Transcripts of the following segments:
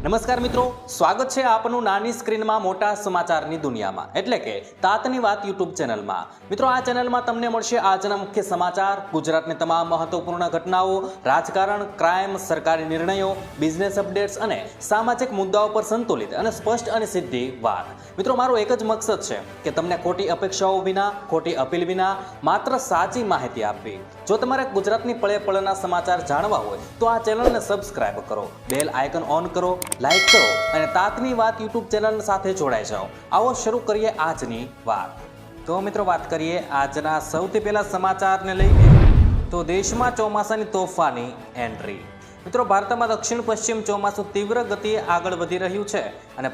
નમસ્કાર મિત્રો, સ્વાગત છે આપનું નાની સ્ક્રીનમાં મોટા સમાચારની દુનિયામાં એટલે કે તાતની વાત યુટ્યુબ ચેનલમાં। મિત્રો, આ ચેનલમાં તમને મળશે આજના મુખ્ય સમાચાર, ગુજરાતની તમામ મહત્વપૂર્ણ ઘટનાઓ, રાજકારણ, ક્રાઇમ, સરકારી નિર્ણયો, બિઝનેસ અપડેટ્સ અને સામાજિક મુદ્દાઓ પર સંતુલિત અને સ્પષ્ટ અને સીધી વાત। મિત્રો, મારો એક જ મકસદ છે કે તમને ખોટી અપેક્ષાઓ વિના, ખોટી અપીલ વિના માત્ર સાચી માહિતી આપવી। જો તમારે ગુજરાતની પળે પળના સમાચાર જાણવા હોય તો આ ચેનલને સબસ્ક્રાઇબ કરો, બેલ આઇકન ઓન કરો, લાઈક કરો અને તાતની વાત યુટ્યુબ ચેનલ સાથે જોડાઈ જાઓ। આવો શરૂ કરીએ આજની વાત। તો મિત્રો, વાત કરીએ આજના સૌથી પહેલા સમાચારને લઈને તો દેશમાં ચોમાસાની તોફાની એન્ટ્રી। મિત્રો, ભારતમાં દક્ષિણ પશ્ચિમ ચોમાસું તીવ્ર ગતિએ આગળ વધી રહ્યું છે અને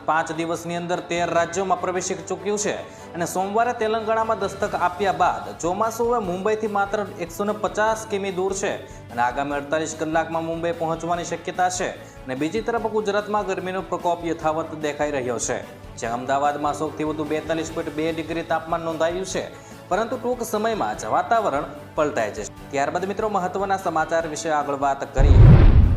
પાંચ દિવસની અંદર 13 રાજ્યોમાં પ્રવેશી ચૂક્યું છે અને સોમવારે તેલંગાણામાં દસ્તક આપ્યા બાદ ચોમાસું હવે મુંબઈથી માત્ર 150 કિમી દૂર છે અને આગામી 48 કલાકમાં મુંબઈ પહોંચવાની શક્યતા છે। અને બીજી તરફ ગુજરાતમાં ગરમીનો પ્રકોપ યથાવત દેખાઈ રહ્યો છે, જ્યાં અમદાવાદમાં સૌથી વધુ 42.2 ડિગ્રી તાપમાન નોંધાયું છે, પરંતુ ટૂંક સમયમાં જ વાતાવરણ પલટાઈ જશે। ત્યારબાદ મિત્રો, મહત્વના સમાચાર વિશે આગળ વાત કરીએ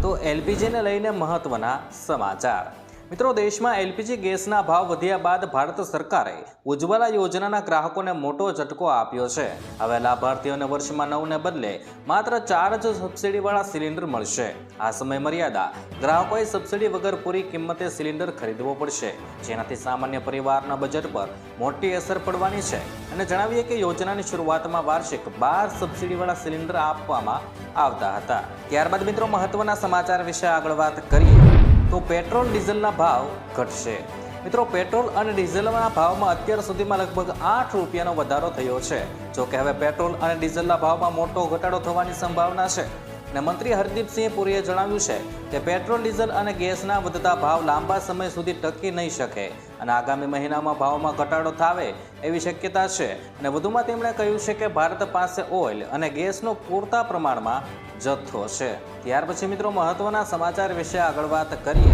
તો એલપીજીને લઈને મહત્વના સમાચાર। મિત્રો, દેશમાં એલપીજી ગેસના ભાવ વધ્યા બાદ ભારત સરકારે ઉજ્જવલા યોજનાના ગ્રાહકોને મોટો ઝટકો આપ્યો છે। હવે લાભાર્થીઓને વર્ષમાં 9ને બદલે માત્ર 4 જ સબસિડીવાળા સિલિન્ડર મળશે। આ સમય મર્યાદા ગ્રાહકોએ સબસિડી વગર પૂરી કિંમતે સિલિન્ડર ખરીદવો પડશે, જેનાથી સામાન્ય પરિવારના બજેટ પર મોટી અસર પડવાની છે। અને જણાવીએ કે યોજનાની શરૂઆતમાં વાર્ષિક 12 સબસિડીવાળા સિલિન્ડર આપવામાં આવતા હતા। ત્યારબાદ મિત્રો, મહત્વના સમાચાર વિશે આગળ વાત કરીએ તો પેટ્રોલ ડીઝલના ભાવ ઘટશે। મિત્રો, પેટ્રોલ અને ડીઝલના ભાવમાં અત્યાર સુધીમાં લગભગ 8 રૂપિયાનો વધારો થયો છે। જો કે હવે પેટ્રોલ અને ડીઝલના ભાવમાં મોટો ઘટાડો થવાની સંભાવના છે અને મંત્રી હરદીપસિંહ પુરીએ જણાવ્યું છે કે પેટ્રોલ, ડીઝલ અને ગેસના વધતા ભાવ લાંબા સમય સુધી ટકી નહીં શકે અને આગામી મહિનામાં ભાવમાં ઘટાડો થાય એવી શક્યતા છે। અને વધુમાં તેમણે કહ્યું છે કે ભારત પાસે ઓઇલ અને ગેસનો પૂરતા પ્રમાણમાં જથ્થો છે। ત્યાર પછી મિત્રો, મહત્વના સમાચાર વિશે આગળ વાત કરીએ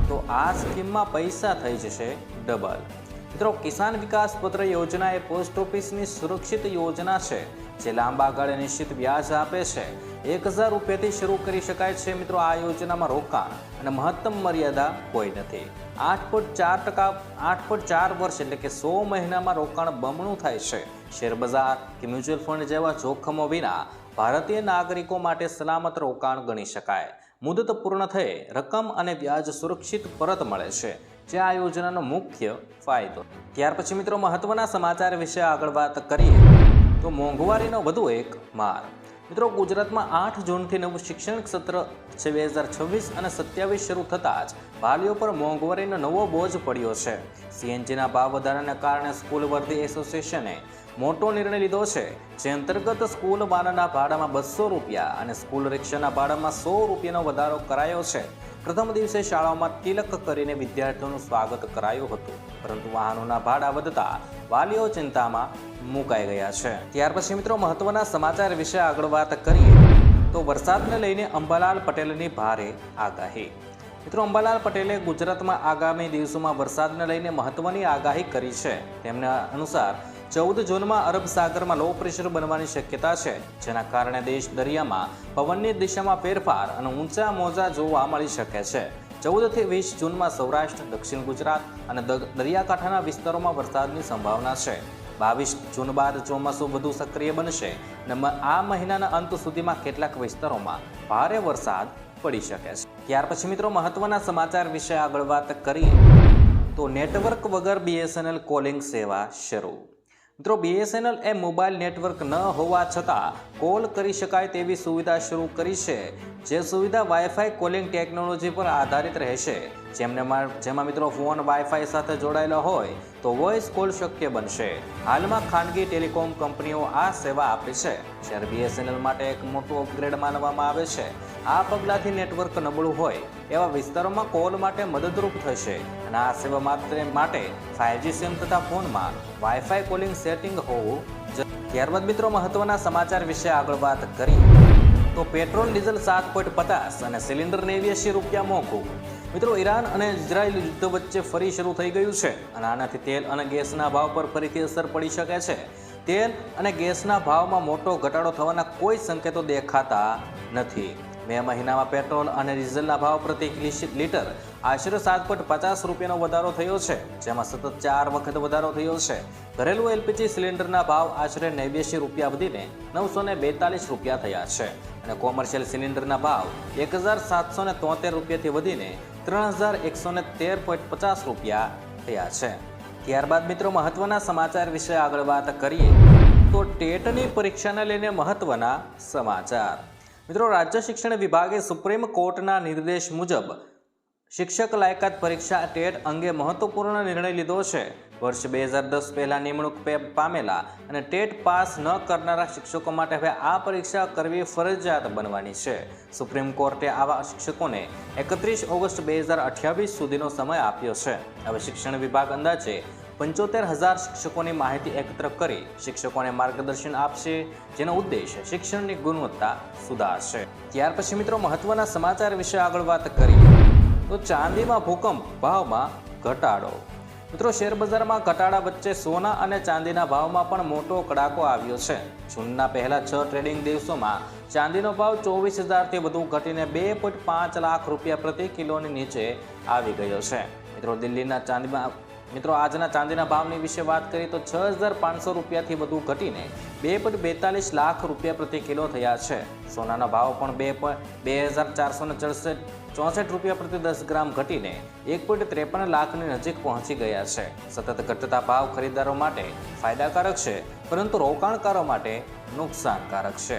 તો આ સ્કીમમાં પૈસા થઈ જશે ડબલ। મિત્રો, કિસાન વિકાસ પત્ર યોજના એ પોસ્ટ ઓફિસની સુરક્ષિત યોજના છે જે લાંબા ગાળે નિશ્ચિત વ્યાજ આપે છે। 1000 રૂપિયાથી શરૂ કરી શકાય છે। મિત્રો, આ યોજનામાં રોકાણ અને મહત્તમ મર્યાદા કોઈ નથી। 8.4 વર્ષ એટલે કે 100 મહિનામાં રોકાણ બમણું થાય છે। શેરબજાર કે મ્યુચ્યુઅલ ફંડ જેવા જોખમો વિના ભારતીય નાગરિકો માટે સલામત રોકાણ ગણી શકાય। મુદત પૂર્ણ થયે રકમ અને વ્યાજ સુરક્ષિત પરત મળે છે, જે આ યોજનાનો મુખ્ય ફાયદો। ત્યાર પછી મિત્રો, મહત્વના સમાચાર વિશે આગળ વાત કરીએ તો મોંઘવારીનો વધુ એક માર। મિત્રો, ગુજરાતમાં 8 જૂનથી નવું શૈક્ષણિક સત્ર 2026 અને 27 શરૂ થતાં જ વાલીઓ પર મોંઘવારીનો નવો બોજ પડ્યો છે। સીએનજીના ભાવ વધારાને કારણે સ્કૂલ વર્ધી એસોસિએશને મોટો નિર્ણય લીધો છે, જે અંતર્ગત સ્કૂલ વાનના ભાડામાં 200 રૂપિયા અને સ્કૂલ રિક્ષાના ભાડામાં 100 રૂપિયાનો વધારો કરાયો છે। પ્રથમ દિવસે શાળાઓમાં તિલક કરીને વિદ્યાર્થીઓનું સ્વાગત કરાયું હતું, પરંતુ વાહનોના ભાડા વધતા વાલીઓ ચિંતામાં મુકાઈ ગયા છે। ત્યાર પછી મિત્રો, મહત્વના સમાચાર વિશે આગળ વાત કરીએ તો વરસાદને લઈને અંબાલાલ પટેલની ભારે આગાહી। મિત્રો, અંબાલાલ પટેલે ગુજરાતમાં આગામી દિવસોમાં વરસાદને લઈને મહત્વની આગાહી કરી છે। તેમના અનુસાર 14 જૂનમાં અરબ સાગરમાં લો પ્રેશર બનવાની શક્યતા છે, જેના કારણે દેશ દરિયામાં પવનની દિશામાં ફેરફાર અને ઊંચા મોજા જોવા મળી શકે છે। 14 થી 20 જૂનમાં સૌરાષ્ટ્ર, દક્ષિણ ગુજરાત અને દરિયાકાંઠાના વિસ્તારોમાં વરસાદની સંભાવના છે। 22 જૂન બાદ ચોમાસું વધુ સક્રિય બનશે અને આ મહિનાના અંત સુધીમાં કેટલાક વિસ્તારોમાં ભારે વરસાદ પડી શકે છે। ત્યાર પછી મિત્રો, મહત્વના સમાચાર વિશે આગળ વાત કરીએ તો નેટવર્ક વગર BSNL કોલિંગ સેવા શરૂ। મિત્રો, BSNL એ મોબાઈલ નેટવર્ક ન હોવા છતાં કોલ કરી શકાય તેવી સુવિધા શરૂ કરી છે, જે સુવિધા વાઈફાઈ કોલિંગ ટેકનોલોજી પર આધારિત રહેશે। જેમાં મિત્રો ફોન વાઈફાઈ સાથે જોડાયેલો હોય તો વોઇસ કોલ શક્ય બનશે। હાલમાં ખાનગી ટેલિકોમ કંપનીઓ આ સેવા આપે છે, જ્યારે BSNL માટે એક મોટું અપગ્રેડ માનવામાં આવે છે। આ પગલાંથી નેટવર્ક નબળું હોય એવા વિસ્તારોમાં કોલ માટે મદદરૂપ થશે અને આ સેવા માટે 5G સિમ તથા ફોનમાં વાઈફાઈ કોલિંગ સેટિંગ હોવું જરૂરી। ત્યારબાદ મિત્રો, મહત્વના સમાચાર વિશે આગળ વાત કરીએ તો પેટ્રોલ ડીઝલ 7.50 અને સિલિન્ડર 89 રૂપિયા મોંઘું। મિત્રો, ઈરાન અને ઇઝરાયલ યુદ્ધ વચ્ચે ફરી શરૂ થઈ ગયું છે અને આનાથી તેલ અને ગેસના ભાવ પર ફરીથી અસર પડી શકે છે। તેલ અને ગેસના ભાવમાં મોટો ઘટાડો થવાના કોઈ સંકેતો દેખાતા નથી। મે મહિનામાં પેટ્રોલ અને ડીઝલના ભાવ પ્રતિ લીટર આશરે 7.50 રૂપિયાનો વધારો થયો છે, જેમાં સતત 4 વખત વધારો થયો છે. ઘરેલું એલપીજી સિલિન્ડરના ભાવ આશરે 89 રૂપિયા વધીને 942 રૂપિયા થયા છે અને કોમર્શિયલ સિલિન્ડરના ભાવ 1773 રૂપિયાથી વધીને 3113.50 રૂપિયા થયા છે. ત્યારબાદ મિત્રો મહત્વના સમાચાર વિશે આગળ વાત કરીએ તો ટેટની પરીક્ષાને લઈને મહત્વના સમાચાર. મિત્રો, રાજ્ય શિક્ષણ વિભાગે સુપ્રીમ કોર્ટના નિર્દેશ મુજબ શિક્ષક લાયકાત પરીક્ષા ટેટ અંગે મહત્વપૂર્ણ નિર્ણય લીધો છે. વર્ષ 2010 પહેલા નિમણૂક પામેલા અને ટેટ પાસ ન કરનારા શિક્ષકો માટે હવે આ પરીક્ષા કરવી ફરજિયાત બનવાની છે. સુપ્રીમ કોર્ટે આવા શિક્ષકોને 31 ઓગસ્ટ 2028 સુધીનો સમય આપ્યો છે. હવે શિક્ષણ વિભાગ અંદાજે 75,000 શિક્ષકોની માહિતી એકત્ર કરી શિક્ષકોને માર્ગદર્શન આપશે, જેનો ઉદ્દેશ શિક્ષણની ગુણવત્તા સુધારશે. ત્યાર પછી મિત્રો મહત્વના સમાચાર વિશે આગળ વાત કરીએ તો ચાંદીમાં ભૂકંપ, ભાવમાં ઘટાડો. મિત્રો, શેરબજારમાં ઘટાડા વચ્ચે સોના અને ચાંદીના ભાવમાં પણ મોટો કડાકો આવ્યો છે. જૂનના પહેલા 6 ટ્રેડિંગ દિવસોમાં ચાંદીનો ભાવ 24,000થી વધુ ઘટીને 2.5 લાખ રૂપિયા પ્રતિ કિલોની નીચે આવી ગયો છે. મિત્રો આજના ચાંદીના ભાવની વિશે વાત કરીએ તો 6,500 રૂપિયાથી વધુ ઘટીને 2.42 લાખ રૂપિયા પ્રતિ કિલો થયા છે. સોનાના ભાવ પણ 2,464 રૂપિયા પ્રતિ 10 ગ્રામ ઘટીને 1.53 લાખની નજીક પહોંચી ગયા છે. સતત ઘટતા ભાવ ખરીદદારો માટે ફાયદાકારક છે, પરંતુ રોકાણકારો માટે નુકસાનકારક છે.